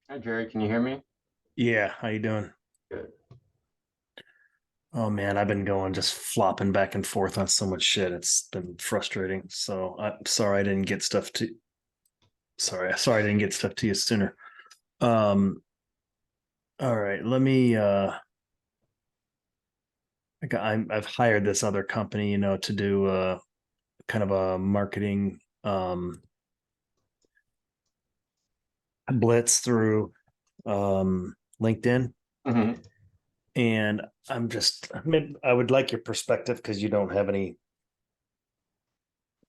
Hi, Jerry. Can you hear me? Yeah, how you doing? Good. Oh man, I've been going just flopping back and forth on so much shit. It's been frustrating. So I'm sorry I didn't get stuff to sorry I didn't get stuff to you sooner. Um all right, let me I've hired this other company, to do kind of a marketing blitz through LinkedIn. hmm And I would like your perspective because you don't have any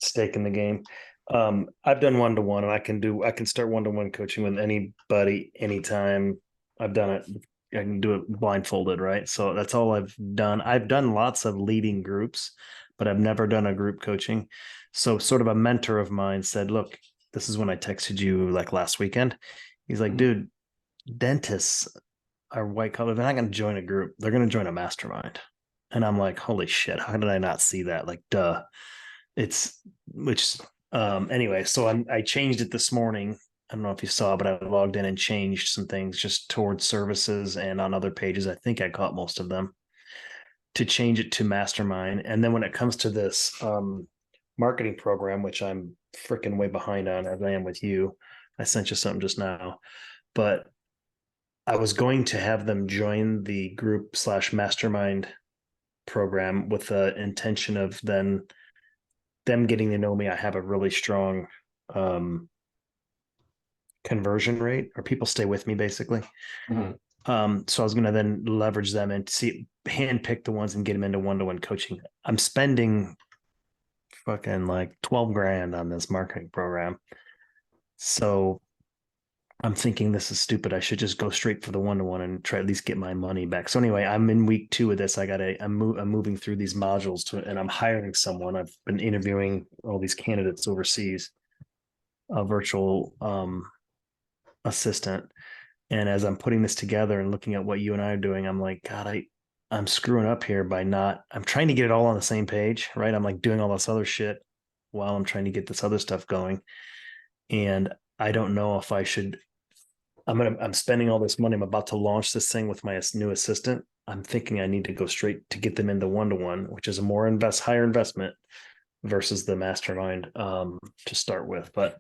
stake in the game. I've done one to one, and I can start one to one coaching with anybody anytime. I've done it. I can do it blindfolded, right? So that's all I've done. I've done lots of leading groups, but I've never done a group coaching. So sort of a mentor of mine said, "Look, this is when I texted you like last weekend." He's like, hmm "Dude, dentists are white collar. They're not going to join a group. They're going to join a mastermind." And I'm like, "Holy shit! How did I not see that?" Like, duh. It's which anyway, so I changed it this morning. I don't know if you saw, but I logged in and changed some things just towards services and on other pages. I think I caught most of them to change it to mastermind. And then when it comes to this marketing program, which I'm freaking way behind on as I am with you, I sent you something just now, but I was going to have them join the group slash mastermind program with the intention of then them getting to know me. I have a really strong um, conversion rate, or people stay with me basically. hmm So I was going to then leverage them and see handpick the ones and get them into one to one coaching. I'm spending fucking like 12 grand on this marketing program. So I'm thinking this is stupid. I should just go straight for the one to one and try at least get my money back. So anyway, I'm in week two of this. I'm moving through these modules and I'm hiring someone. I've been interviewing all these candidates overseas, a virtual assistant. And as I'm putting this together and looking at what you and I are doing, I'm like, God, I'm screwing up here by not. I'm trying to get it all on the same page, right? I'm like doing all this other shit while I'm trying to get this other stuff going, and I don't know if I should. I'm spending all this money. I'm about to launch this thing with my new assistant. I'm thinking I need to go straight to get them into one to one, which is a higher investment versus the mastermind to start with. But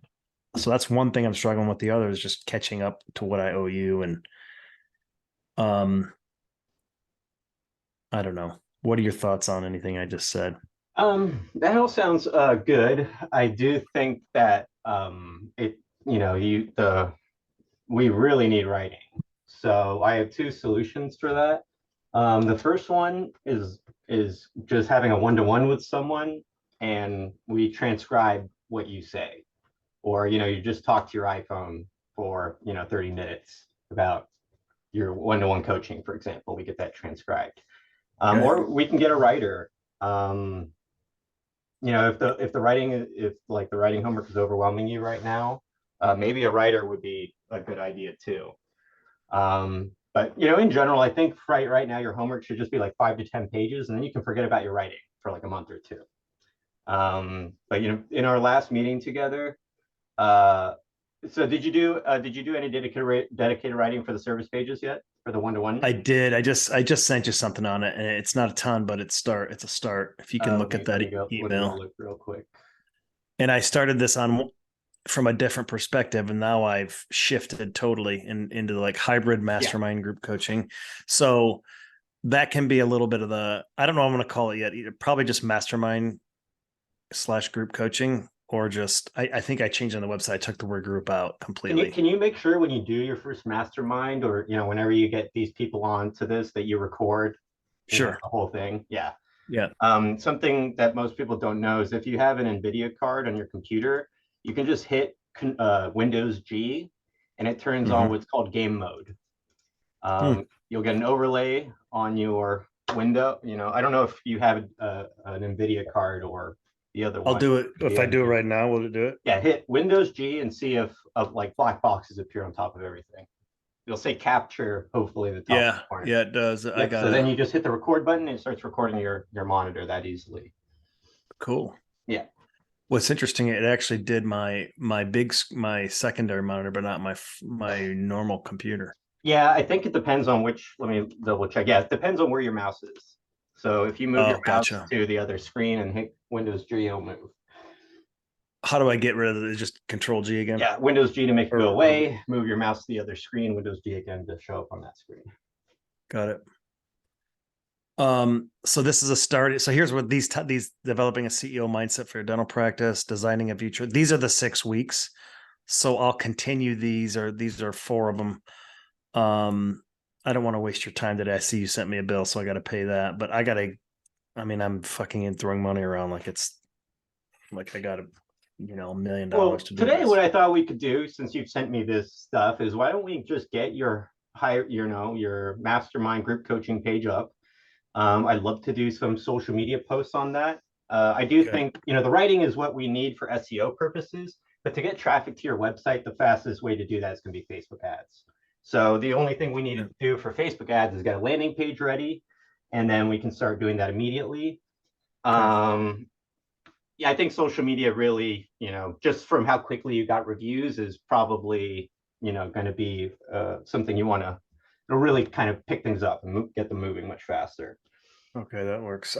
so that's one thing I'm struggling with. The other is just catching up to what I owe you. And um, I don't know. What are your thoughts on anything I just said? that all sounds good. I do think that we really need writing. So I have two solutions for that. The first one is just having a one-to-one with someone, and we transcribe what you say, or you just talk to your iPhone for 30 minutes about your one-to-one coaching, for example. We get that transcribed. Okay. Or we can get a writer. If like the writing homework is overwhelming you right now, maybe a writer would be a good idea too. But in general, I think right now your homework should just be like 5 to 10 pages, and then you can forget about your writing for like a month or two. But in our last meeting together, uh, so did you do any dedicated writing for the service pages yet for the one to one? I did. I just sent you something on it, and it's not a ton, but it's a start. If you can Let look at me let that me go let me go email. look real quick. And I started this on from a different perspective, and now I've shifted totally into like hybrid Yeah. mastermind group coaching. So that can be a little bit of the I don't know what I'm going to call it yet. Probably just mastermind slash group coaching, or just I think I changed on the website. I took the word group out Can you completely. can you make sure when you do your first mastermind, or whenever you get these people on to this, that you record Sure. the whole thing? Yeah. Yeah. Something that most people don't know is if you have an NVIDIA card on your computer, you can just hit Windows G, and it turns on Mm-hmm. what's called game mode. Hmm. You'll get an overlay on your window. I don't know if you have an NVIDIA card or the other I'll one. do it. If The I do it engine. right now, will it do it? Yeah, hit Windows G and see if like black boxes appear on top of everything. You'll say capture, hopefully, in the top Yeah, corner. yeah, it does. I Yep. So then gotta. you just hit the record button and it starts recording your monitor that easily. Cool. Yeah. What's interesting, it actually did my secondary monitor, but not my normal computer. Yeah, I think it depends on which, let me double check. Yeah, it depends on where your mouse is. So if you move your Oh, mouse gotcha. to the other screen and hit Windows G, it'll move. How do I get rid of it? Just Control G again? Yeah, Windows G to make it go Or away, move your mouse to the other screen, Windows G again to show up on that screen. got it. So this is a start. So here's what these developing a CEO mindset for your dental practice, designing a future. These are the 6 weeks. So I'll continue these are 4 of them. I don't want to waste your time today. I see you sent me a bill, so I got to pay that. But I mean, I'm fucking in throwing money around like it's like I got $1 million Well, to do today this. what I thought we could do, since you've sent me this stuff, is why don't we just get your your mastermind group coaching page up. I'd love to do some social media posts on that. I do Okay. think, the writing is what we need for SEO purposes, but to get traffic to your website, the fastest way to do that is going to be Facebook ads. So the only thing we need Yeah. to do for Facebook ads is get a landing page ready, and then we can start doing that immediately. Okay. Yeah, I think social media really, just from how quickly you got reviews is probably, going to be something you want to really kind of pick things up and get them moving much faster. Okay, that works.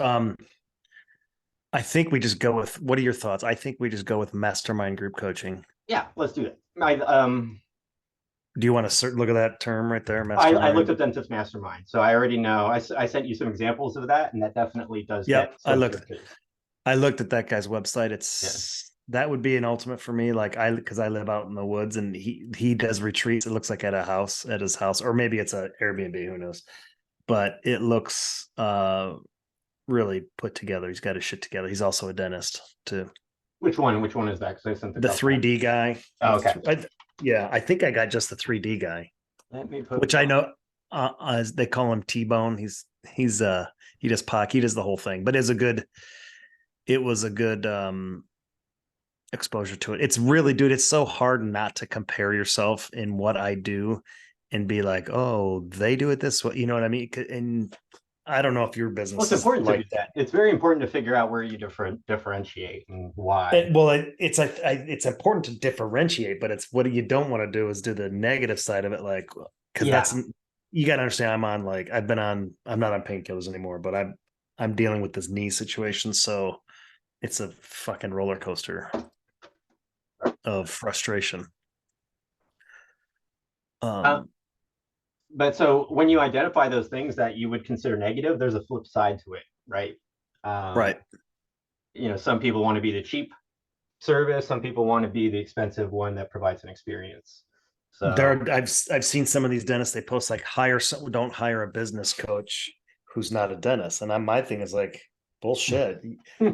I think we just go with, what are your thoughts? I think we just go with mastermind group coaching. Yeah, let's do that. Do you want to look at that term right there, I looked mastermind? at Dentist Mastermind, so I already know. I sent you some examples of that, and that definitely does get Yep, some searches. I looked at that guy's website. Yeah, That would be an ultimate for me. Like because I live out in the woods and he does retreats. It looks like at his house, or maybe it's a Airbnb, who knows. But it looks really put together. He's got his shit together. He's also a dentist too. which one? Which one is that? Because I sent a The couple. 3D guy. Oh, okay. Yeah, I think I got just the 3D guy, Let me put. which I know as they call him T-Bone. He's he does POC, he does the whole thing, but it was a good exposure to it. It's really, dude, it's so hard not to compare yourself in what I do and be like, oh, they do it this way. You know what I mean? And I don't know if your Well, business it's is important to do like that. It's very important to figure out where you differentiate and why. it. Well, it's important to differentiate, but it's what you don't want to do is do the negative side of it, like because Yeah, that's you got to understand. I'm not on painkillers anymore, but I'm dealing with this knee situation, so it's a fucking roller coaster of frustration. uh, Um, but so when you identify those things that you would consider negative, there's a flip side to it, right? Um, right. some people want to be the cheap service, some people want to be the expensive one that provides an experience. So I've seen some of these dentists, they post like don't hire a business coach who's not a dentist. And my thing is like, bullshit.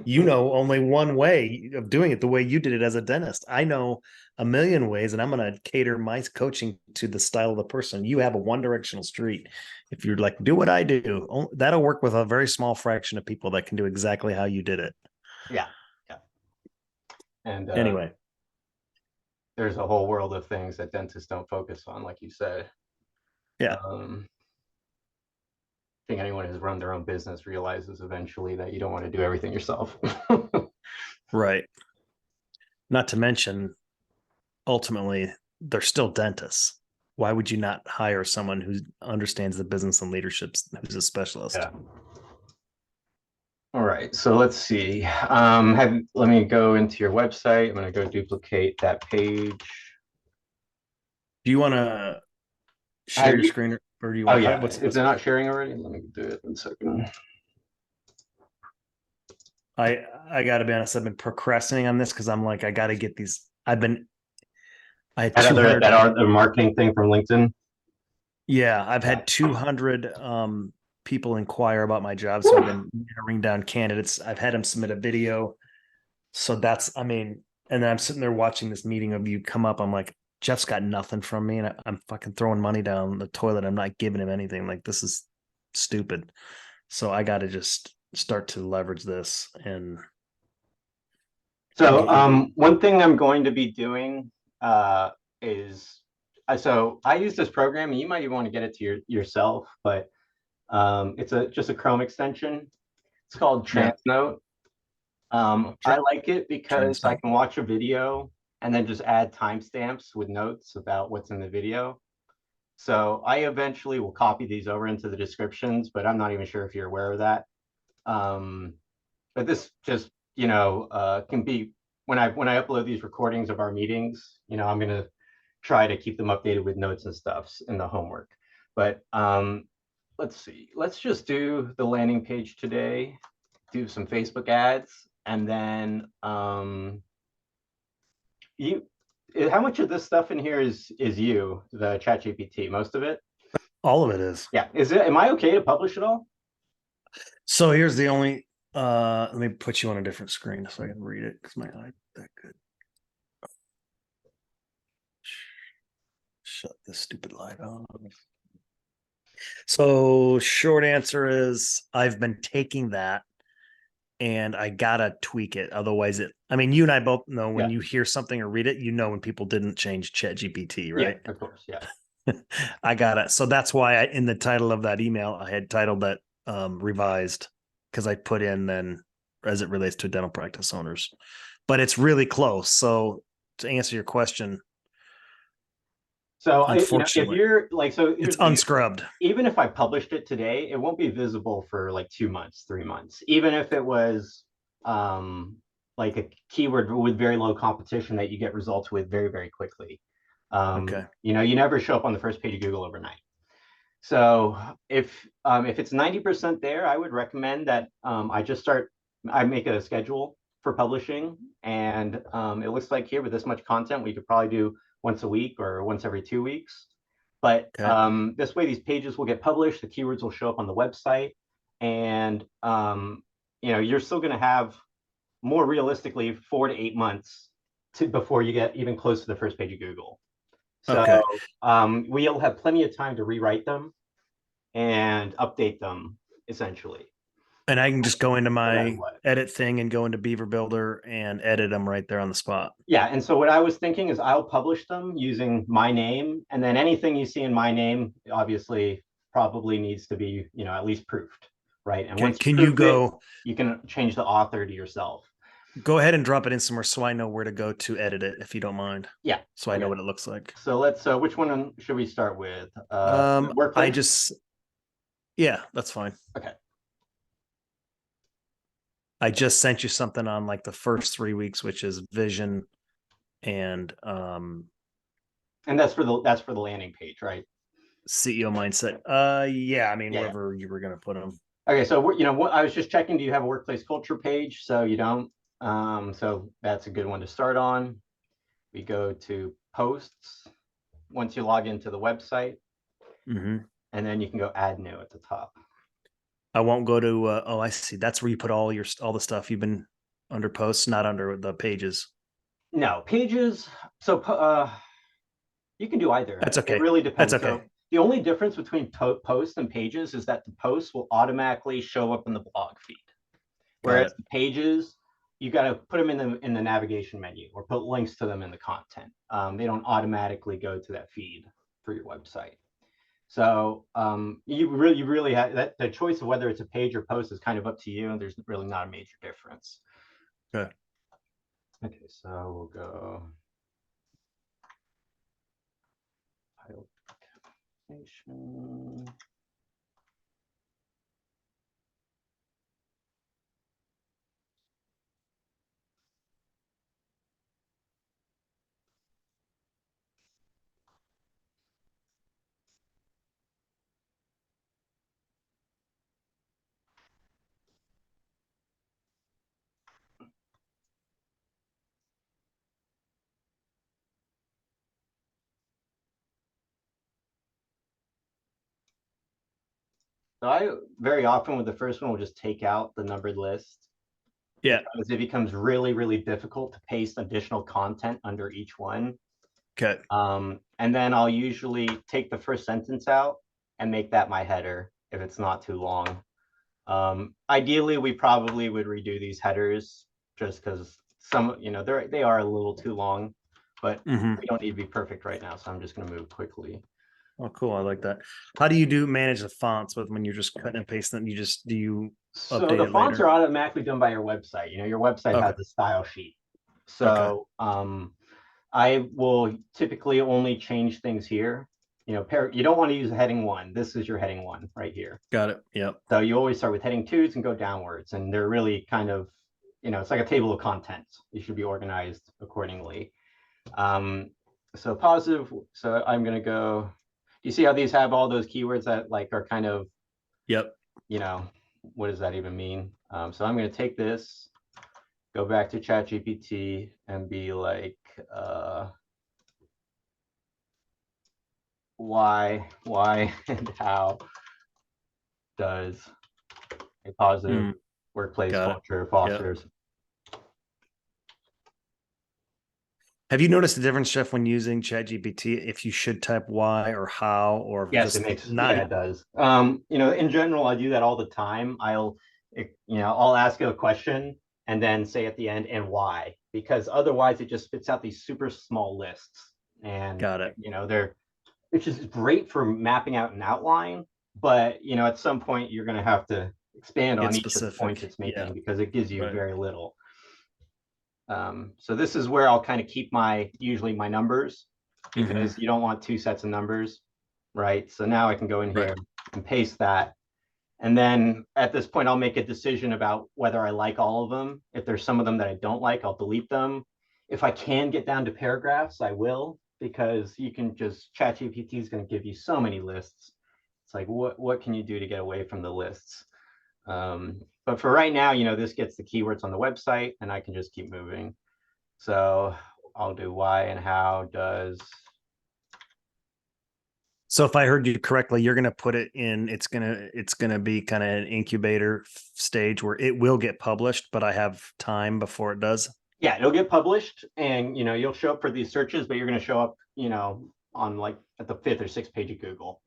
You know only one way of doing it the way you did it as a dentist. I know a million ways, and I'm gonna cater my coaching to the style of the person. You have a one directional street. If you're like, do what I do, that'll work with a very small fraction of people that can do exactly how you did it. yeah, yeah. And Anyway, there's a whole world of things that dentists don't focus on, like you said. yeah. I think anyone who's run their own business realizes eventually that you don't want to do everything yourself. Right. Not to mention, ultimately, they're still dentists. Why would you not hire someone who understands the business and leadership, who's a specialist? Yeah. All right, so let's see. Let me go into your website. I'm going to go duplicate that page. Do you want to share Have your you, screen, or do you oh want? yeah, What's if they're not sharing already, let me do it in a second. I got to be honest. I've been procrastinating on this because I'm like, I got to get these. I had That other 200. that are the marketing thing from LinkedIn. Yeah, I've had 200 people inquire about my job, so I've been narrowing down candidates. I've had them submit a video, so I mean, and then I'm sitting there watching this meeting of you come up. I'm like, Jeff's got nothing from me, and I'm fucking throwing money down the toilet. I'm not giving him anything. Like, this is stupid. So I got to just start to leverage this and So get you. one thing I'm going to be doing is so I use this program, and you might even want to get it to yourself, but it's just a Chrome extension. It's called Yeah. Transnote. I Sure. like it Train of because I thought. can watch a video and then just add timestamps with notes about what's in the video. So I eventually will copy these over into the descriptions, but I'm not even sure if you're aware of that. Um, but this just, can be when I upload these recordings of our meetings, I'm gonna try to keep them updated with notes and stuff in the homework. But let's see. Let's just do the landing page today, do some Facebook ads, and then you how much of this stuff in here is you, the chat GPT? Most of it? All of it is. Yeah. Am I okay to publish it all? So here's the only let me put you on a different screen so I can read it because my eye that good. Shut this stupid light on. So short answer is I've been taking that and I gotta tweak it. Otherwise I mean, you and I both know when Yeah. you hear something or read it, you know when people didn't change Chat GPT, Yeah, right? of course. Yeah. I got it. So that's why in the title of that email, I had titled that revised because I put in then as it relates to dental practice owners. But it's really close. So to answer your question, So if unfortunately, you're like, so it's here's the thing. unscrubbed. Even if I published it today, it won't be visible for like 2 months, 3 months. Even if it was like a keyword with very low competition that you get results with very, very quickly. Okay. You never show up on the first page of Google overnight. So if it's 90% there, I would recommend that I make a schedule for publishing. And it looks like here with this much content, we could probably do once a week or once every 2 weeks. But Okay. this way, these pages will get published, the keywords will show up on the website, and you're still going to have more realistically 4 to 8 months before you get even close to the first page of Google. So Okay. we'll have plenty of time to rewrite them and update them essentially, And I can just go into no matter my what. edit thing and go into Beaver Builder and edit them right there on the spot. Yeah, and so what I was thinking is I'll publish them using my name, and then anything you see in my name obviously probably needs to be, at least proofed, right? And Okay. once you Can you proof it, go you can change the author to yourself. go ahead and drop it in somewhere so I know where to go to edit it if you don't mind. Yeah. So I know Okay. what it looks like. So which one should we start with? I Workplace? just yeah, that's fine. Okay. I just sent you something on like the first 3 weeks, which is vision and And that's for the landing page, right? CEO mindset. Yeah, I mean Yeah. wherever you were gonna put them. Okay, so what I was just checking, do you have a workplace culture page? So you don't. So that's a good one to start on. We go to posts once you log into the website, Mm-hmm. and then you can go add new at the top. I won't go to oh, I see. That's where you put all the stuff you've been under posts, not under the pages. No, pages. So you can do either. That's It okay. really That's depends. okay. So the only difference between posts and pages is that the posts will automatically show up in the blog feed, Got whereas it. the pages, you got to put them in the navigation menu or put links to them in the content. They don't automatically go to that feed for your website. So you really have that. The choice of whether it's a page or post is kind of up to you, and there's really not a major difference. Okay. Okay, so we'll go title application. So I very often with the first one will just take out the numbered list Yeah. because it becomes really, really difficult to paste additional content under each one. Okay. And then I'll usually take the first sentence out and make that my header if it's not too long. Ideally, we probably would redo these headers just because they are a little too long, but Mm-hmm. we don't need to be perfect right now. So I'm just going to move quickly. Oh, cool. I like that. How do you manage the fonts with when you're just cutting and pasting? You just do you So update the it fonts are later? automatically done by your website. Your website Okay. has a style sheet. Okay. So I will typically only change things here. You don't want to use heading one. This is your heading one right here. Got it. Yep. So you always start with heading twos and go downwards. And they're really kind of, it's like a table of contents. You should be organized accordingly. Um, so positive. So I'm going to go. Do you see how these have all those keywords that like are kind of, Yep. you know, what does that even mean? So I'm going to take this, go back to ChatGPT and be like, why, and how does a positive Mm, workplace got it. culture Yep. fosters? Have you noticed the difference, Jeff, when using ChatGPT, if you should type why or how, or Yes, it just makes, not? yeah, it does. In general, I do that all the time. I'll ask a question and then say at the end and why, because otherwise it just spits out these super small lists. And, Got it. which is great for mapping out an outline, but, at some point you're going to have to expand Get on each of the points specific. it's Yeah. making because it gives you Right. very little. So this is where I'll kind of keep usually my numbers Hmm. because you don't want two sets of numbers, right? So now I can go in Right. here and paste that. And then at this point, I'll make a decision about whether I like all of them. If there's some of them that I don't like, I'll delete them. If I can get down to paragraphs, I will, because you can just, ChatGPT is going to give you so many lists. It's like, what can you do to get away from the lists? But for right now, this gets the keywords on the website and I can just keep moving. So I'll do why and how does. So if I heard you correctly, you're going to put it in. It's gonna be kind of an incubator stage where it will get published, but I have time before it does. Yeah, it'll get published and you'll show up for these searches, but you're going to show up, on like at the fifth or sixth page of Google.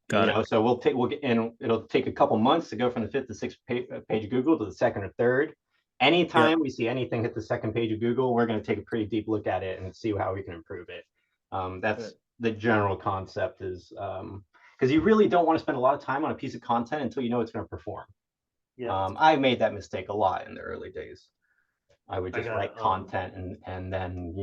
Got it. So we'll get, and it'll take a couple months to go from the fifth to sixth page of Google to the second or third. Anytime Yep. we see anything hit the second page of Google, we're going to take a pretty deep look at it and see how we can improve it. That's the general concept is because you really don't want to spend a lot of time on a piece of content until you know it's going to perform. Yeah. I made that mistake a lot in the early days. I would I just gotta. write content and then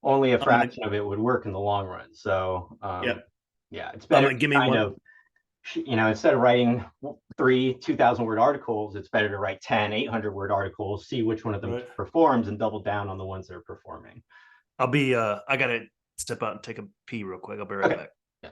only a I'm gonna. fraction of it would work in the long run. So Yep. yeah, it's I'm better gonna to give me kind one. of instead of writing 2,000 word articles, it's better to write 10 800 word articles, see which one of them Right. performs and double down on the ones that are performing. I'll be. I gotta step out and take a pee real quick. I'll be right Okay. back. Yeah.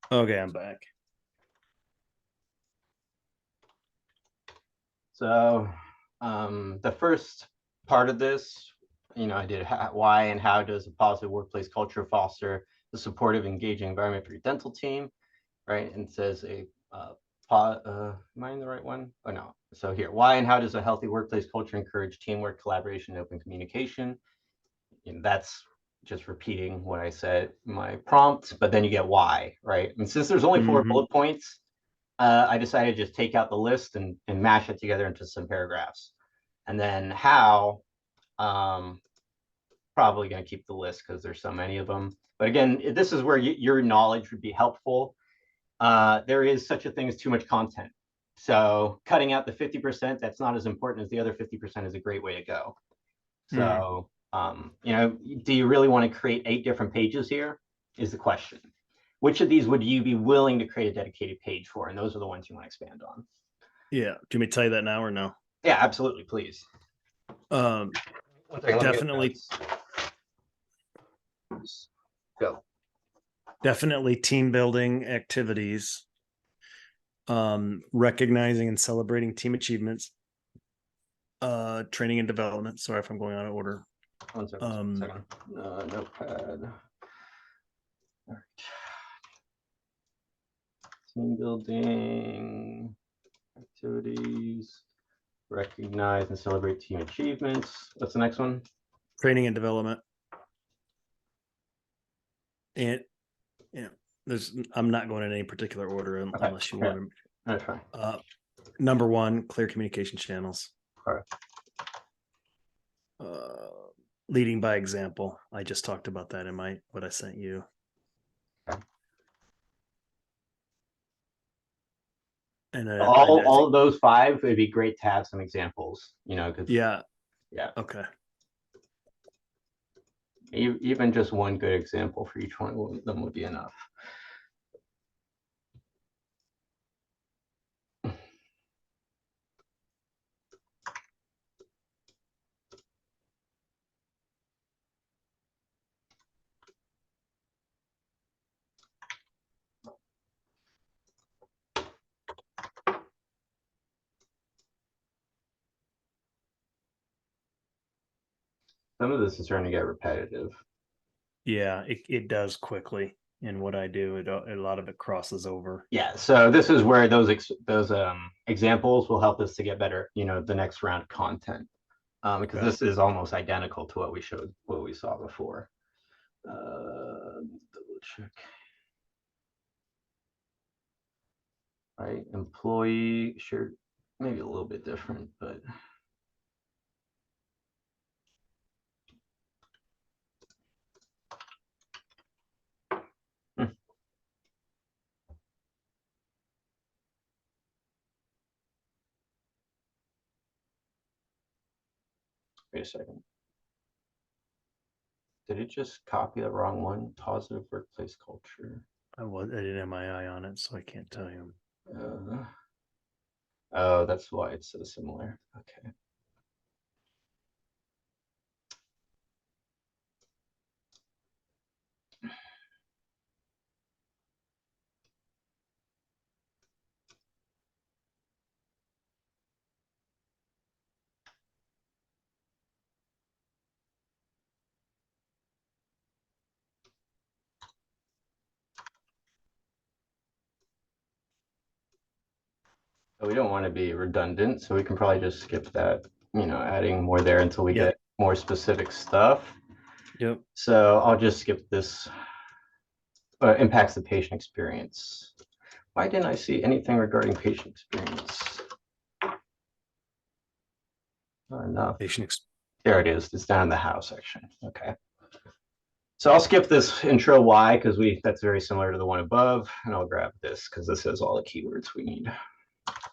Okay, I'm back. So the first part of this, I did why and how does a positive workplace culture foster the supportive, engaging environment for your dental team, right? And it says am I in the right one? Oh no. So here, why and how does a healthy workplace culture encourage teamwork, collaboration, and open communication? And that's just repeating what I said in my prompt, but then you get why, right? And since there's only 4 bullet points, I decided to just take out the list and mash it together into some paragraphs. And then how, probably going to keep the list because there's so many of them. But again, this is where your knowledge would be helpful. There is such a thing as too much content. So cutting out the 50% that's not as important as the other 50% is a great way to go. So, do you really want to create 8 different pages here is the question. Which of these would you be willing to create a dedicated page for? And those are the ones you want to expand on. Yeah. Do you want me to tell you that now or no? Yeah, absolutely. Please. Definitely. Go. Definitely team building activities. Recognizing and celebrating team achievements. Training and development. Sorry if I'm going out of order. 1 second. Notepad. All right. Team building activities. Recognize and celebrate team achievements. What's the next one? Training and development. And I'm not going in any particular order unless you want to. That's fine. Number 1, clear communication channels. All right. Leading by example. I just talked about that in what I sent you. Okay. And all of those 5, it'd be great to have some examples, because yeah. Okay. Even just one good example for each one of them would be enough. Some of this is starting to get repetitive. Yeah, it does quickly. In what I do, a lot of it crosses over. Yeah, so this is where those examples will help us to get better, the next round of content, because this is almost identical to what we saw before. Double check. Right, employee shared, maybe a little bit different, but. Wait a second. Did it just copy the wrong one? Positive workplace culture. I didn't have my eye on it, so I can't tell you. Oh, that's why it's so similar. Okay. So we don't want to be redundant, so we can probably just skip that, adding more there until we get more specific stuff. Yep. So I'll just skip this. Impacts the patient experience. Why didn't I see anything regarding patient experience? Not enough. There it is. It's down in the how section. Okay. So I'll skip this intro why, because that's very similar to the one above, and I'll grab this because this has all the keywords we need.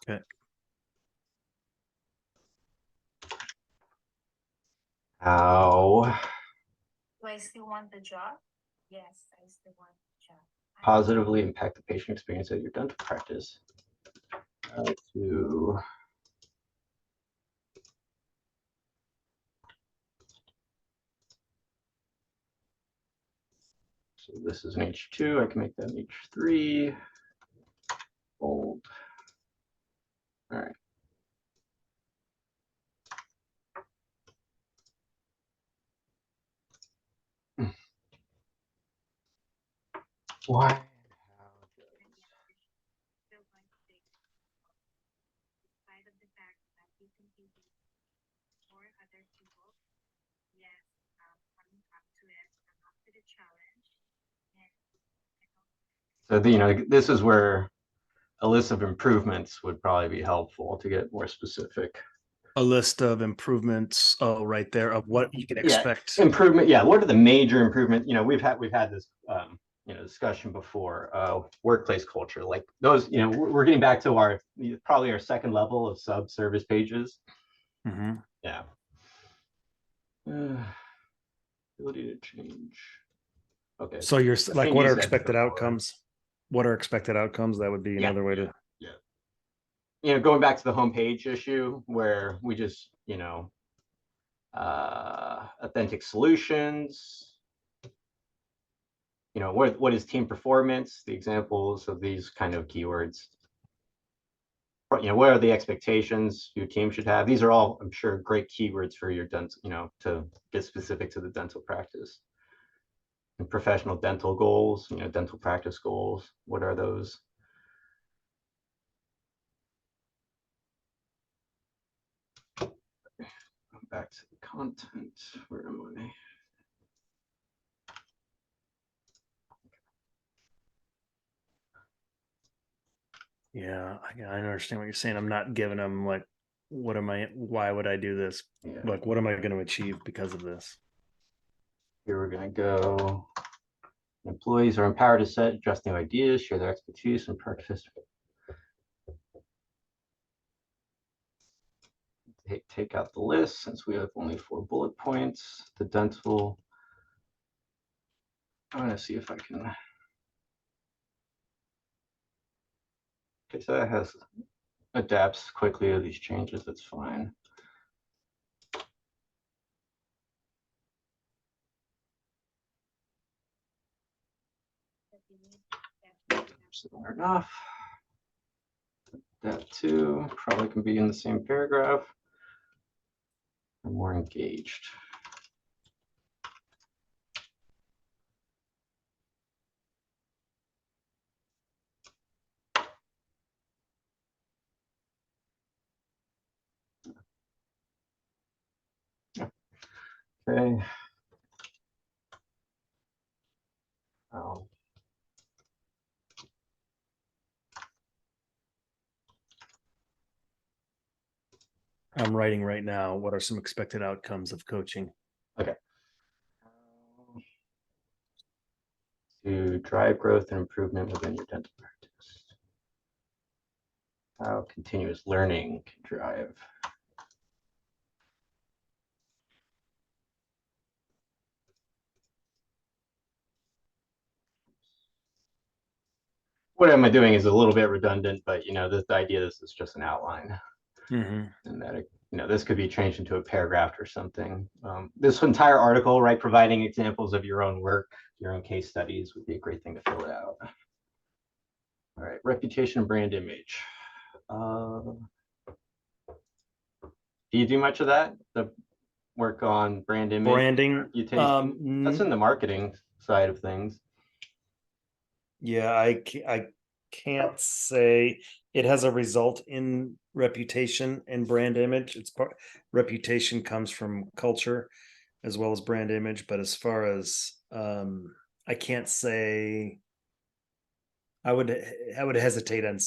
Okay. How? Do I still want the job? Yes, I still want the job. Positively impact the patient experience at your dental practice. To So this is an H2. I can make that an H3. Bold. All right. Why? Still going to take despite of the fact that you can be for other people. Yes, coming up to it, I'm up to the challenge. And So this is where a list of improvements would probably be helpful to get more specific. A list of improvements, right there, of what you can expect. Improvement. Yeah. What are the major improvement? We've had this discussion before. Workplace culture, like those. We're getting back to our probably our second level of sub-service pages. Mm-hmm. Yeah. Ability to change. Okay. So you're like, what are expected before. outcomes? What are expected outcomes? That would be another way to. Going back to the homepage issue where we just, authentic solutions. What is team performance? The examples of these kind of keywords. What are the expectations your team should have? These are all, I'm sure, great keywords for your dental, to get specific to the dental practice. And professional dental goals, dental practice goals. What are those? Back to the content. Where am I? Yeah, I understand what you're saying. I'm not giving them like, why would I do this? Yeah. Like, what am I going to achieve because of this? Here we're going to go. Employees are empowered to set just new ideas, share their expertise, and participate. Take out the list since we have only 4 bullet points. The dental. I'm going to see if I can. Okay, so that adapts quickly to these changes. That's fine. Similar enough. That too probably can be in the same paragraph. I'm more engaged. Okay. I'm writing right now. What are some expected outcomes of coaching? Okay. To drive growth and improvement within your dental practice. How continuous learning can drive. What am I doing is a little bit redundant, but the idea this is just an outline. Mm-hmm. And that this could be changed into a paragraph or something. This entire article, right, providing examples of your own work, your own case studies would be a great thing to fill it out. All right, reputation and brand image. Do you do much of that? The work on brand image? Branding. You take that's in the marketing side of things. Yeah, I can't say it has a result in reputation and brand image. Reputation comes from culture as well as brand image, but as far as I can't say. I would hesitate on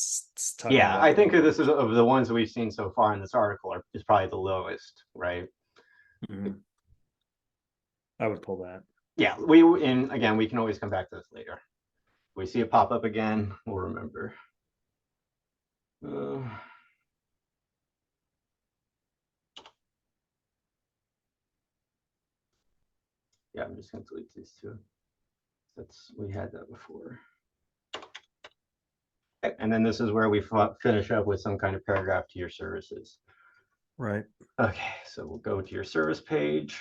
talking about. I think this is of the ones that we've seen so far in this article is probably the lowest, right? Mm-hmm. I would pull that. Yeah, and again, we can always come back to this later. If we see it pop up again, we'll remember. Yeah, I'm just going to delete these two. We had that before. Okay, and then this is where we finish up with some kind of paragraph to your services. Right. Okay, so we'll go to your service page.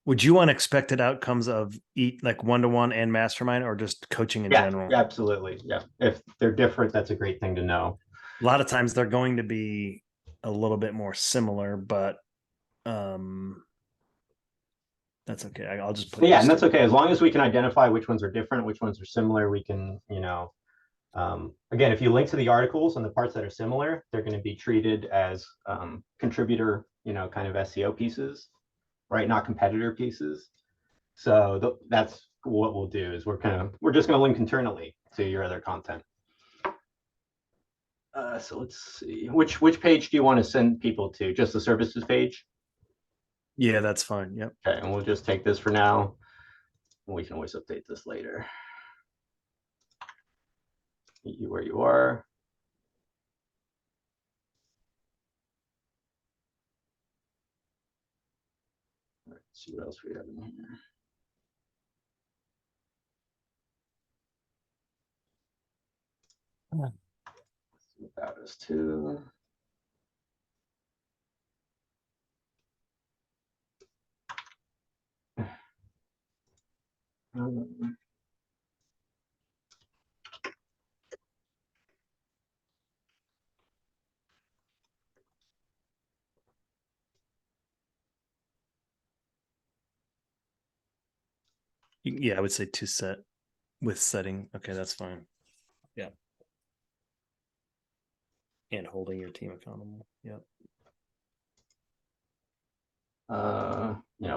Would you want expected outcomes of eat like one-to-one and mastermind, or just coaching in Yeah, general? absolutely. Yeah. If they're different, that's a great thing to know. A lot of times they're going to be a little bit more similar, but that's okay. I'll just put Yeah, those and that's two. okay. As long as we can identify which ones are different, which ones are similar, we can, again, if you link to the articles and the parts that are similar, they're going to be treated as contributor, kind of SEO pieces, right? Not competitor pieces. So that's what we'll do is we're just going to link internally to your other content. So let's see, which page do you want to send people to? Just the services page? Yeah, that's fine. Yep. Okay, and we'll just take this for now. We can always update this later. Meet you where you are. Let's see what else we have in here. About us too. Yeah, I would say two set with setting. Okay, that's fine. Yeah. And holding your team accountable. Yep.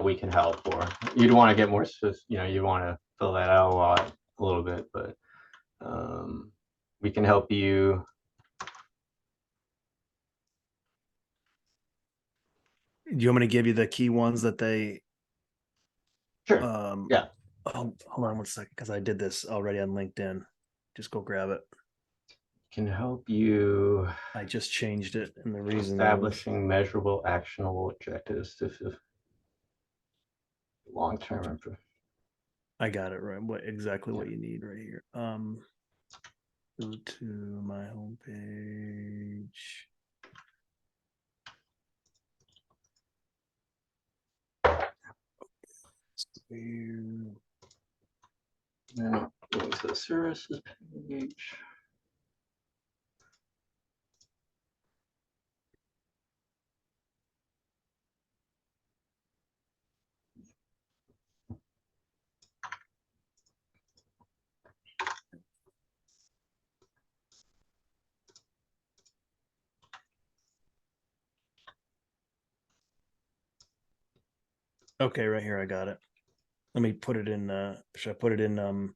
We can help, or you'd want to get more, you want to fill that out a little bit, but we can help you. Do you want me to give you the key ones that they Sure. Yeah. Oh, hold on one second, because I did this already on LinkedIn. Just go grab it. Can help you I just changed it, and the reason establishing measurable, actionable objectives to long-term. I got it right. What you need right here. Go to my homepage. Going to the services page. Okay, right here, I got it. Let me put it in. Should I put it in?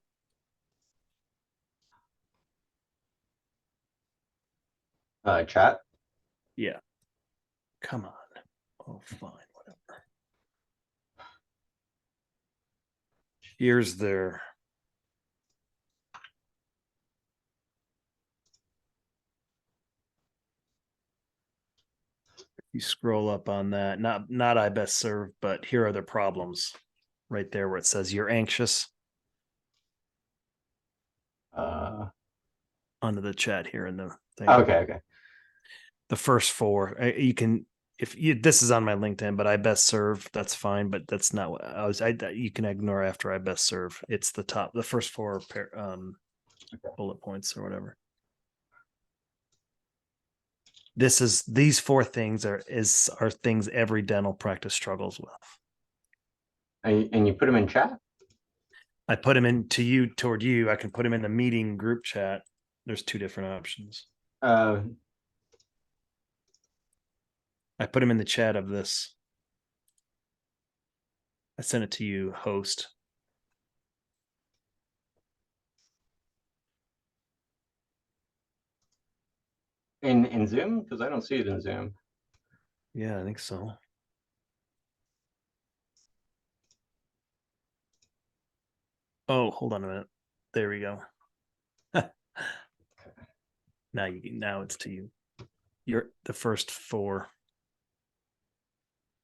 Chat. Yeah. Come on. Oh, fine, whatever. Here's their. You scroll up on that. Not I best served, but here are the problems. Right there, where it says you're anxious. Under the chat here in the thing. Okay. The first four, you can, if you, this is on my LinkedIn, but I best serve, that's fine, but that's not what you can ignore after I best serve. It's the first four bullet points or whatever. These four things are things every dental practice struggles with. And you put them in chat? I put them toward you. I can put them in the meeting group chat. There's two different options. I put them in the chat of this. I sent it to you, host. In Zoom? Because I don't see it in Zoom. Yeah, I think so. Oh, hold on a minute. There we go. Now it's to you. You're the first four.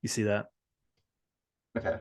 You see that? Okay.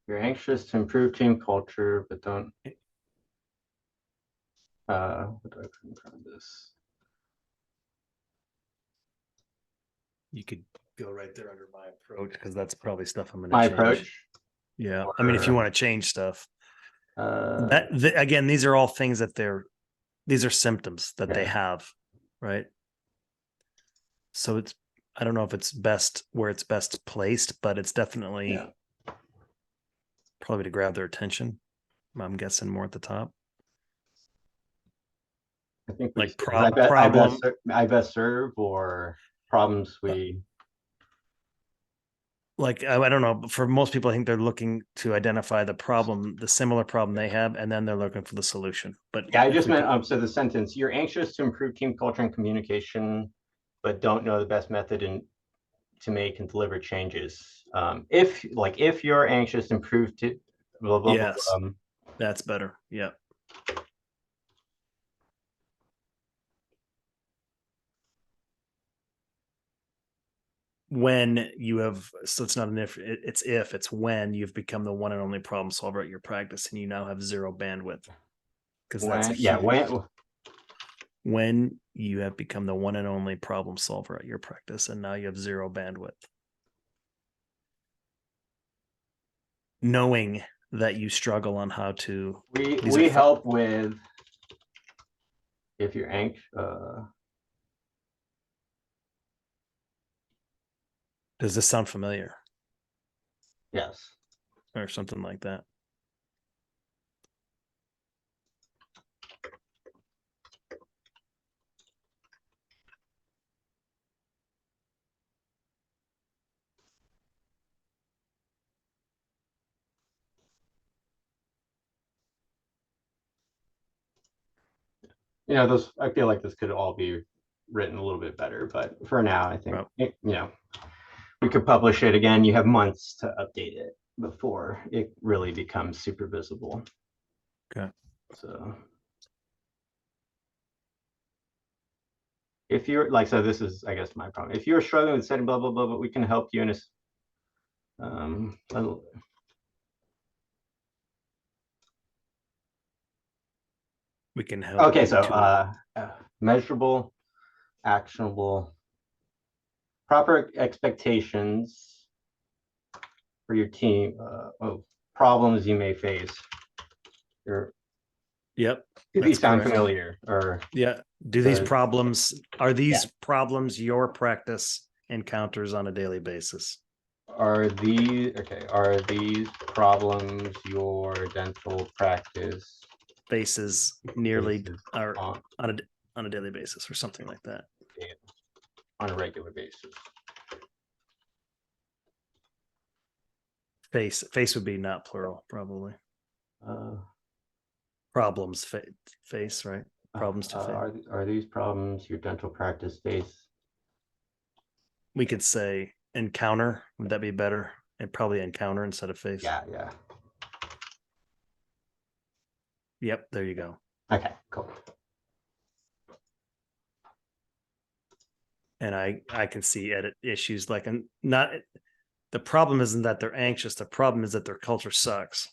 You're anxious to improve team culture, but don't. What do I put in front of this? You could go right there under my approach because that's probably stuff I'm going to My change. approach. Yeah, I mean, if you Or, want to change stuff, uh, again, these are all things that these are symptoms that they Yeah. have, right? So I don't know if it's best where it's best placed, but it's definitely Yeah. probably to grab their attention. I'm guessing more at the top. I think Like problem. I best serve or problems we. Like I don't know, but for most people, I think they're looking to identify the problem, the similar problem they have, and then they're looking for the solution. But Yeah, I just meant so the sentence, you're anxious to improve team culture and communication, but don't know the best method to make and deliver changes. If you're anxious to improve to blah blah yes, blah. That's better. Yeah. When you have, so it's not an it's when you've become the one and only problem solver at your practice and you now have zero bandwidth. Because that's when you have become the one and only problem solver at your practice and now you have zero bandwidth. Knowing that you struggle on how to. We help with if you're anxious. Does this sound familiar? Yes. Or something like that. I feel like this could all be written a little bit better, but for now, I think, we could publish it again. You have months to update it before it really becomes super visible. Okay. So if you're like, so this is, I guess, my problem. If you're struggling with setting blah, blah, blah, but we can help you in a, we can help. Okay, so measurable, actionable, proper expectations for your team of problems you may face. Yep. Do these sound familiar? Or yeah, are these problems your practice encounters on a daily basis? Are these problems your dental practice faces nearly or on a daily basis or something like that? On a regular basis. Face would be not plural, probably. Problems face, right? Problems to face. Are these problems your dental practice face? We could say encounter. Would that be better? And probably encounter instead of face. Yeah. Yep, there you go. Okay, cool. And I can see edit issues like, and not the problem isn't that they're anxious. The problem is that their culture sucks.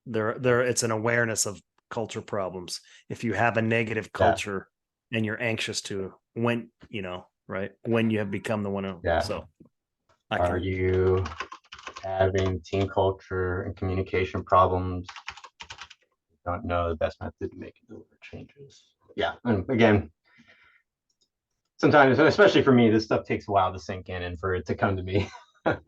It's an awareness of culture problems. If you have a negative culture and you're anxious to when you have become the one who, so are you having team culture and communication problems? Don't know the best method to make and deliver changes. Yeah, and again, sometimes, especially for me, this stuff takes a while to sink in and for it to come to me.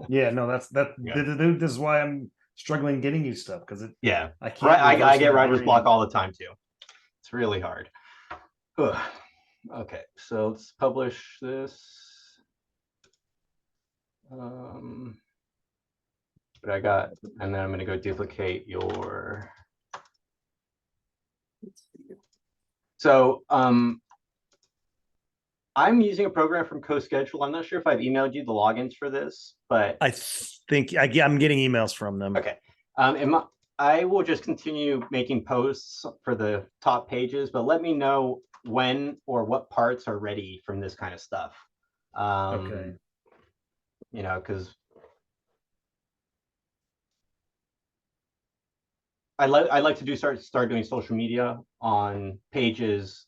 Yeah, no, this is why I'm struggling getting you stuff because I get writer's block all the time too. It's really hard. Okay, so let's publish this. But I got, and then I'm going to go duplicate your. So I'm using a program from CoSchedule. I'm not sure if I've emailed you the logins for this, but I think I'm getting emails from them. Okay. I will just continue making posts for the top pages, but let me know when or what parts are ready from this kind of stuff. Okay. Because I like to start doing social media on pages.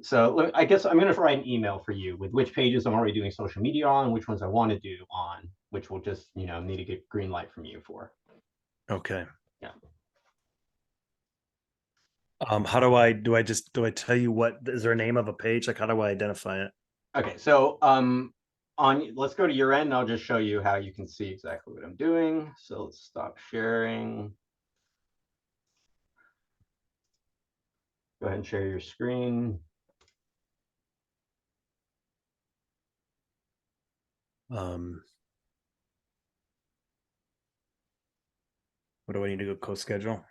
So I guess I'm going to write an email for you with which pages I'm already doing social media on, which ones I want to do on, which will just, need to get green light from you for. Okay. Yeah. How do I tell you what is there a name of a page? Like how do I identify it? Okay, so let's go to your end and I'll just show you how you can see exactly what I'm doing. So let's stop sharing. Go ahead and share your screen. What do I need to go co-schedule?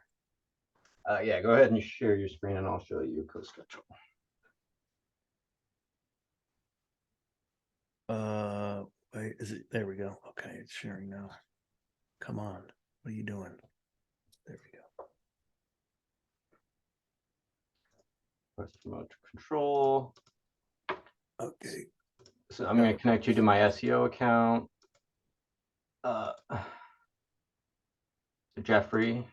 Yeah, go ahead and share your screen and I'll show you a co-schedule. Wait, is it there we go. Okay, it's sharing now. Come on. What are you doing? There we go. Press remote control. Okay. So I'm going to connect you to my SEO account. Geoffrey.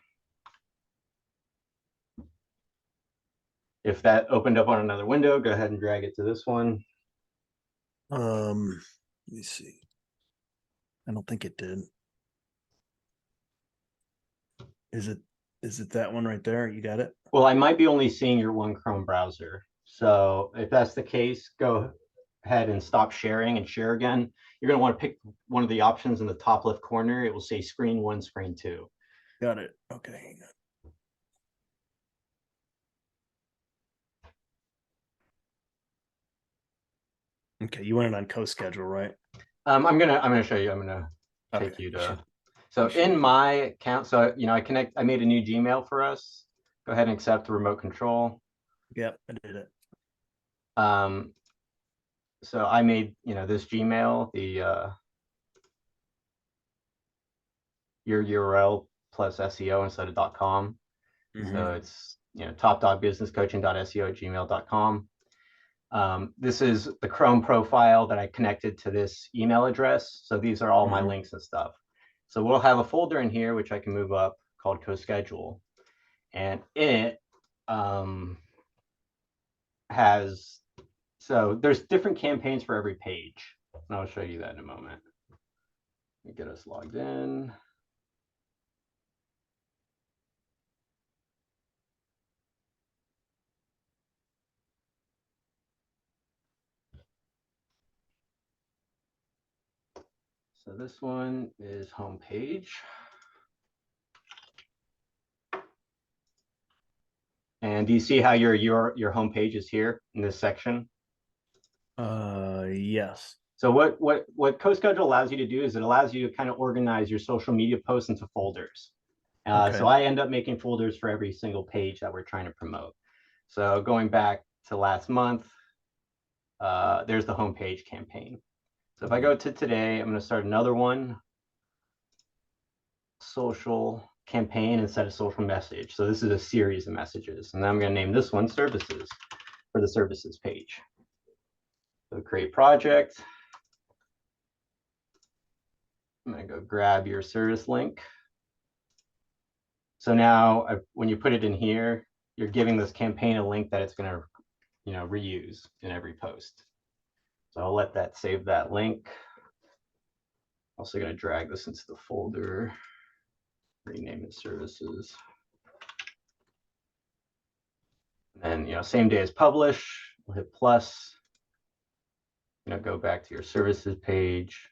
If that opened up on another window, go ahead and drag it to this one. Let me see. I don't think it did. Is it that one right there? You got it? Well, I might be only seeing your one Chrome browser. So if that's the case, go ahead and stop sharing and share again. You're going to want to pick one of the options in the top left corner. It will say screen 1, screen 2. Got it. Okay, hang on. Okay, you want it on co-schedule, right? I'm gonna show you. I'm gonna take you to. So in my account, so I made a new Gmail for us. Go ahead and accept the remote control. Yep, I did it. So I made this Gmail your URL plus SEO instead of .com. So it's top.businesscoaching.seo@gmail.com. This is the Chrome profile that I connected to this email address. So these are all my links and stuff. So we'll have a folder in here, which I can move up, called co-schedule. And it so there's different campaigns for every page. And I'll show you that in a moment. Let me get us logged in. So this one is homepage. And do you see how your homepage is here in this section? Yes. So what CoSchedule allows you to do is it allows you to kind of organize your social media posts into folders. So I end up making folders for every single page that we're trying to promote. So going back to last month, there's the homepage campaign. So if I go to today, I'm going to start another one, social campaign instead of social message. So this is a series of messages. And then I'm going to name this one services for the services page. So create project. I'm going to go grab your service link. So now when you put it in here, you're giving this campaign a link that it's going to reuse in every post. So I'll let that save that link. Also going to drag this into the folder, rename it services. And then, same day as publish, we'll hit plus, go back to your services page.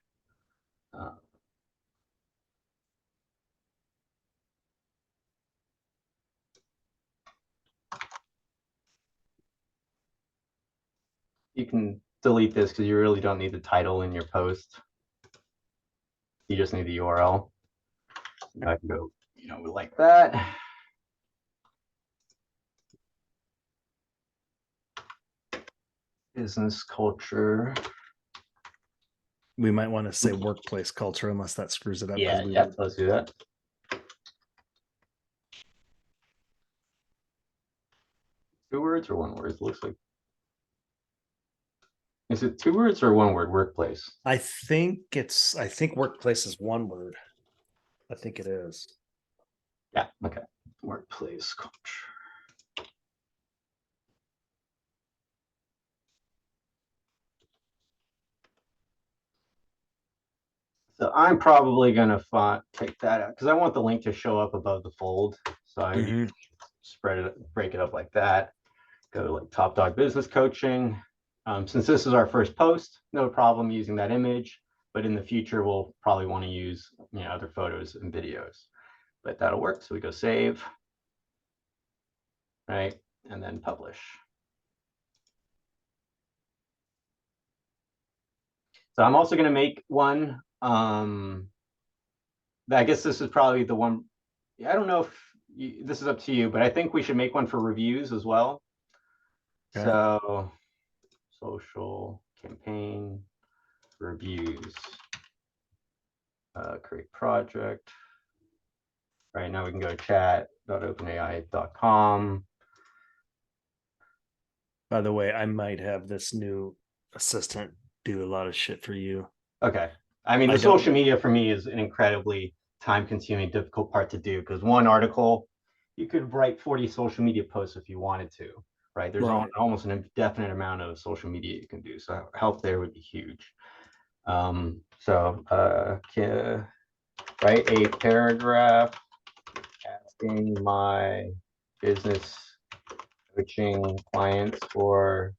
You can delete this because you really don't need the title in your post. You just need the URL. I can go, like that. Business culture. We might want to say workplace culture unless that screws it up. Yeah, let's do that. Two words or one word? It looks like. Is it two words or one word? Workplace. I think workplace is one word. I think it is. Yeah. Okay. Workplace culture. So I'm probably gonna take that out because I want the link to show up above the fold. So I break it up like that. Go to like Top Dog Business Coaching. Since this is our first post, no problem using that image. But in the future, we'll probably want to use other photos and videos. But that'll work. So we go save, right, and then publish. So I'm also going to make one. I guess this is probably the one. I don't know if this is up to you, but I think we should make one for reviews as well. Okay. So social campaign reviews. Create project. Right now we can go to chat.openai.com. By the way, I might have this new assistant do a lot of shit for you. Okay. I mean, the social media for me is an incredibly time-consuming, difficult part to do because one article, you could write 40 social media posts if you wanted to, right? There's almost an indefinite amount of social media you can do. So help there would be huge. Write a paragraph asking my business coaching clients for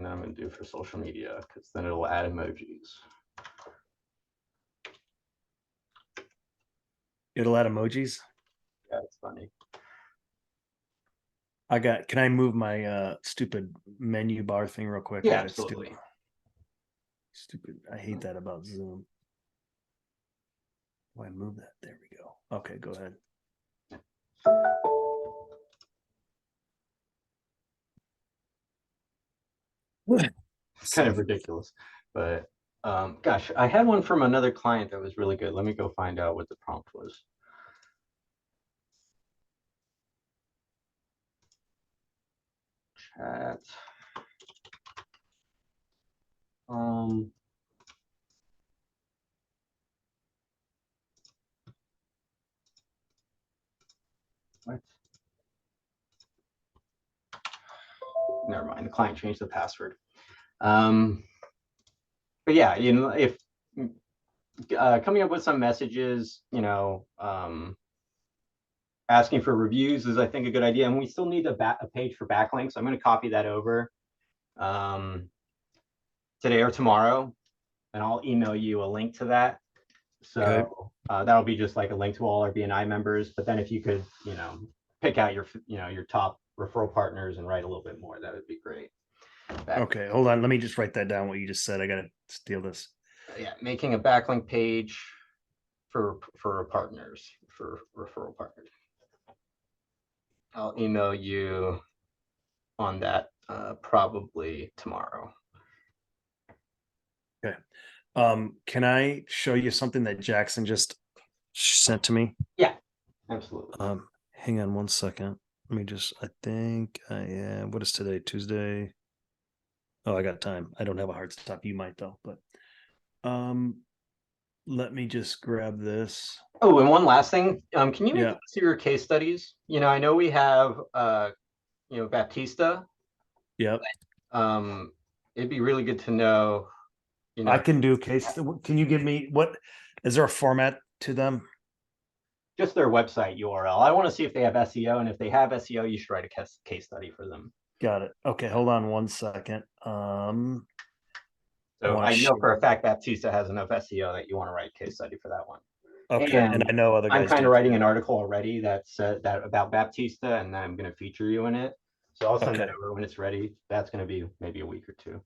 and I'm going to do for social media because then it'll add emojis. It'll add emojis? Yeah, it's funny. Can I move my stupid menu bar thing real quick? Yeah, absolutely. Stupid. I hate that about Zoom. Why move that? There we go. Okay, go ahead. It's kind of ridiculous, but gosh, I had one from another client that was really good. Let me go find out what the prompt was. Chat. What? Never mind. The client changed the password. But yeah, if coming up with some messages, asking for reviews is, I think, a good idea. And we still need a page for backlinks. I'm going to copy that over today or tomorrow, and I'll email you a link to that. So that'll be just like a link to all our BNI members. But then if you could, pick out your top referral partners and write a little bit more, that would be great. Okay, hold on. Let me just write that down. What you just said. I got to steal this. Yeah, making a backlink page for partners, for referral partners. I'll email you on that probably tomorrow. Okay. Can I show you something that Jackson just sent to me? Yeah, absolutely. Hang on one second. Let me just, I think I am, what is today? Tuesday? Oh, I got time. I don't have a hard stop. You might though, but let me just grab this. Oh, and one last thing. Can you make us your case studies? I know we have Baptista. Yep. It'd be really good to know. I can do case. Can you give me is there a format to them? Just their website URL. I want to see if they have SEO, and if they have SEO, you should write a case study for them. Got it. Okay, hold on one second. So I know for a fact Baptista has enough SEO that you want to write a case study for that one. Okay, and I know other guys. I'm kind of writing an article already that's that about Baptista, and I'm going to feature you in it. So I'll send that over when it's ready. That's going to be maybe a week or two.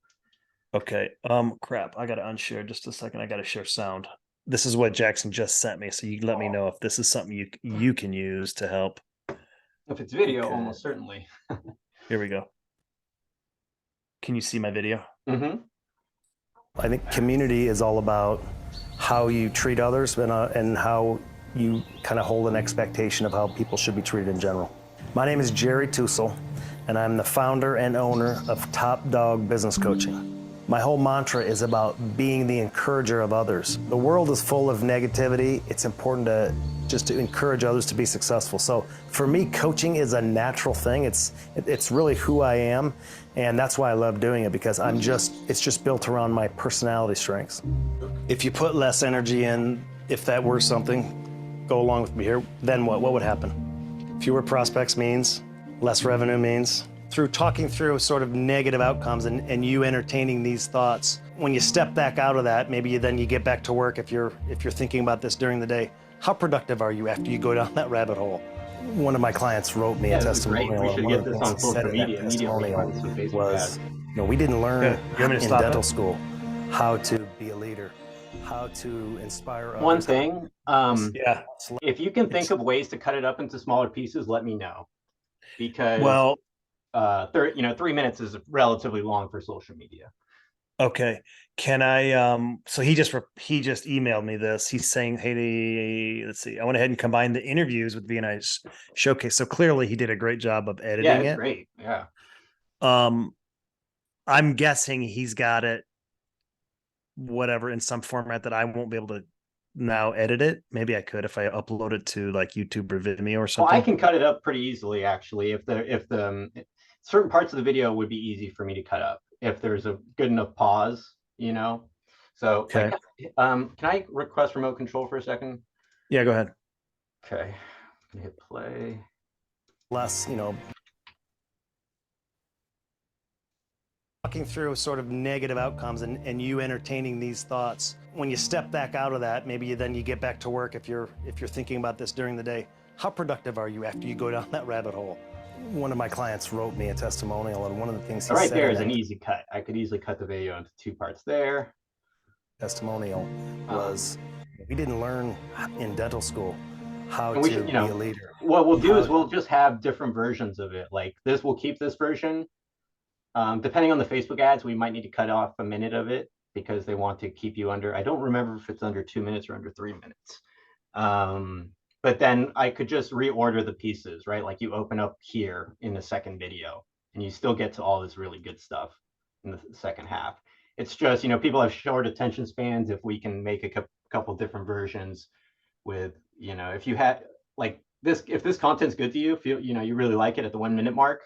Okay. Crap. I got to unshare just a second. I got to share sound. This is what Jackson just sent me. So you let me know if this is something you can use to help. If it's video, almost certainly. Here we go. Can you see my video? Mm-hmm. I think community is all about how you treat others and how you kind of hold an expectation of how people should be treated in general. My name is Jerry Tussle, and I'm the founder and owner of Top Dog Business Coaching. My whole mantra is about being the encourager of others. The world is full of negativity. It's important to encourage others to be successful. So for me, coaching is a natural thing. It's really who I am, and that's why I love doing it, because it's just built around my personality strengths. If you put less energy in, if that were something, go along with me here, then what would happen? Fewer prospects means less revenue means. Through talking through sort of negative outcomes and you entertaining these thoughts, when you step back out of that, maybe then you get back to work if you're thinking about this during the day. How productive are you after you go down that rabbit hole? One of my clients wrote me a testimonial. We should get this on social media immediately. Was, we didn't learn in dental school how to be a leader, how to inspire others. One thing, if you can think of ways to cut it up into smaller pieces, let me know, because 3 minutes is relatively long for social media. Okay. Can I, so he just emailed me this. He's saying, hey, let's see. I went ahead and combined the interviews with BNI Showcase. So clearly he did a great job of editing it. Great. Yeah. I'm guessing he's got it, whatever, in some format that I won't be able to now edit it. Maybe I could if I upload it to like YouTube or Vimeo or something. Well, I can cut it up pretty easily, actually. If the certain parts of the video would be easy for me to cut up if there's a good enough pause, So, okay. Can I request remote control for a second? Yeah, go ahead. Okay, I'm gonna hit play. Less, talking through sort of negative outcomes and you entertaining these thoughts. When you step back out of that, maybe then you get back to work if you're thinking about this during the day. How productive are you after you go down that rabbit hole? One of my clients wrote me a testimonial, and one of the things he said there is an easy cut. I could easily cut the video into 2 parts there. Testimonial was, we didn't learn in dental school how to be a leader. What we'll do is we'll just have different versions of it. Like this, we'll keep this version. Depending on the Facebook ads, we might need to cut off a minute of it because they want to keep you under, I don't remember if it's under 2 minutes or under 3 minutes. But then I could just reorder the pieces, right? Like you open up here in the second video and you still get to all this really good stuff in the second half. It's just, people have short attention spans. If we can make a couple different versions with, if you had like this, if this content's good to you, if you really like it at the 1 minute mark,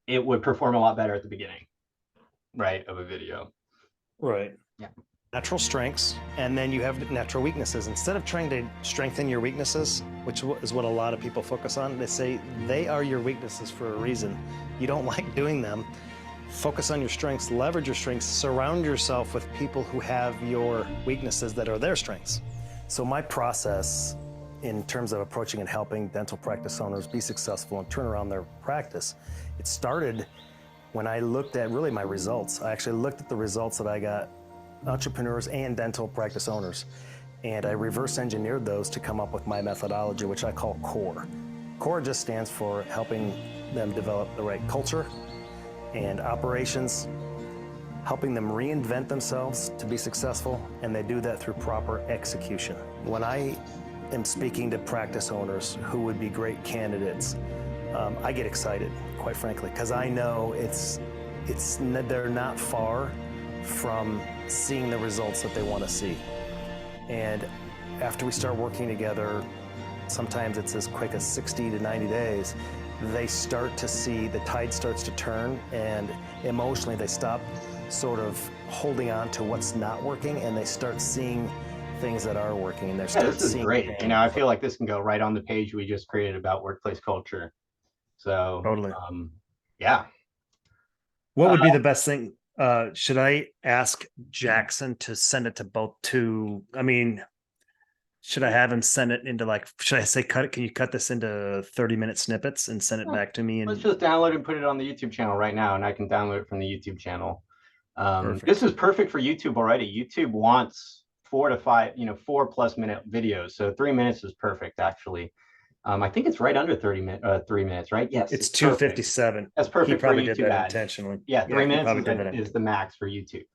it would perform a lot better at the beginning, right, of a video. Right. Yeah. Natural strengths, and then you have natural weaknesses. Instead of trying to strengthen your weaknesses, which is what a lot of people focus on, they say they are your weaknesses for a reason. You don't like doing them. Focus on your strengths, leverage your strengths, surround yourself with people who have your weaknesses that are their strengths. So my process in terms of approaching and helping dental practice owners be successful and turn around their practice, it started when I looked at really my results. I actually looked at the results that I got, entrepreneurs and dental practice owners, and I reverse engineered those to come up with my methodology, which I call CORE. CORE just stands for helping them develop the right culture and operations, helping them reinvent themselves to be successful, and they do that through proper execution. When I am speaking to practice owners who would be great candidates, I get excited, quite frankly, because I know they're not far from seeing the results that they want to see. And after we start working together, sometimes it's as quick as 60 to 90 days, they start to see the tide starts to turn, and emotionally they stop sort of holding on to what's not working, and they start seeing things that are working. And they're this is great. I feel like this can go right on the page we just created about workplace culture. So totally. Yeah. What would be the best thing? Should I ask Jackson to send it to both should I have him send it into should I say can you cut this into 30-minute snippets and send it back to me? And let's just download and put it on the YouTube channel right now, and I can download it from the YouTube channel. This is perfect for YouTube already. YouTube wants 4 to 5, 4+ minute videos. So 3 minutes is perfect, actually. I think it's right under 3 minutes, right? Yes. It's 2:57. That's perfect. He probably for YouTube did that ads. intentionally. Yeah, 3 minutes is the max for YouTube.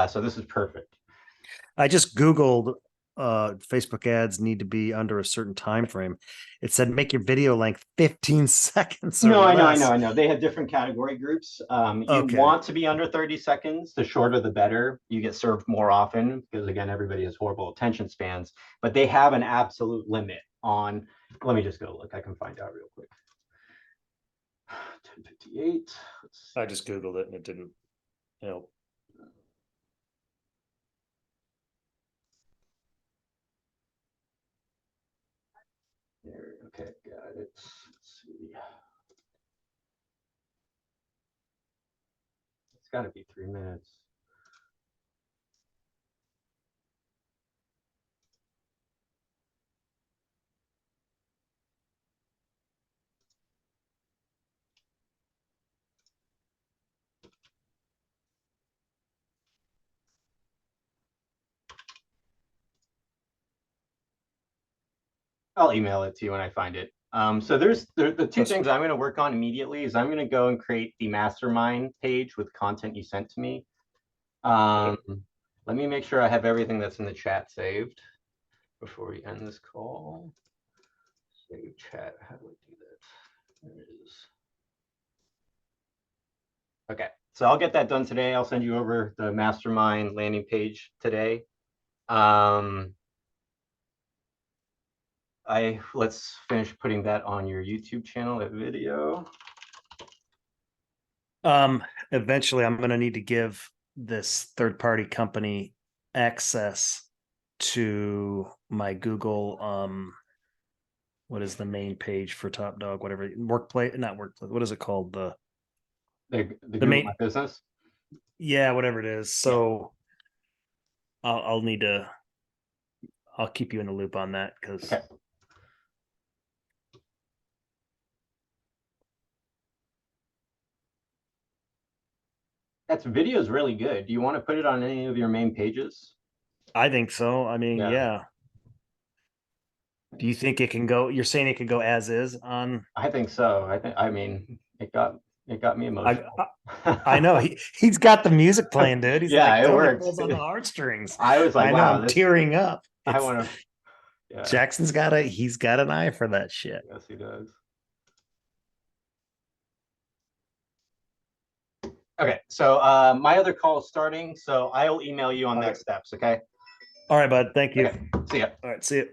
So this is perfect. I just Googled Facebook ads need to be under a certain time frame. It said make your video length 15 seconds or No, I less. know. They have different category groups. You Okay. want to be under 30 seconds. The shorter, the better. You get served more often because, again, everybody has horrible attention spans. But they have an absolute limit on. Let me just go look. I can find out real quick. 10:58. I just Googled it and it didn't help. There, okay, got it. Let's see. It's got to be 3 minutes. I'll email it to you when I find it. So there's the two things I'm going to work on immediately is I'm going to go and create the mastermind page with content you sent to me. Let me make sure I have everything that's in the chat saved before we end this call. Save chat. How do I do that? There it is. Okay, so I'll get that done today. I'll send you over the mastermind landing page today. Let's finish putting that on your YouTube channel, that video. Eventually I'm going to need to give this third-party company access to my Google, what is the main page for Top Dog, whatever, workplace, not workplace. What is it called? The Google main My Business. Yeah, whatever it is. So I'll need to, I'll keep you in the loop on that because Okay. That video is really good. Do you want to put it on any of your main pages? I think so. I mean, yeah. Do you think it can go? You're saying it could go as is on? I think so. I mean, it got me emotional. I know he's got the music playing, dude. He's Yeah, like, it totally works. pulls on the heartstrings. I was like, I know, wow, I'm tearing up. I want to. Yeah. Jackson's he's got an eye for that shit. Yes, he does. Okay, so my other call is starting, so I'll email you on next steps. Okay. All right, bud. Thank you. Okay. See ya. All right, see you.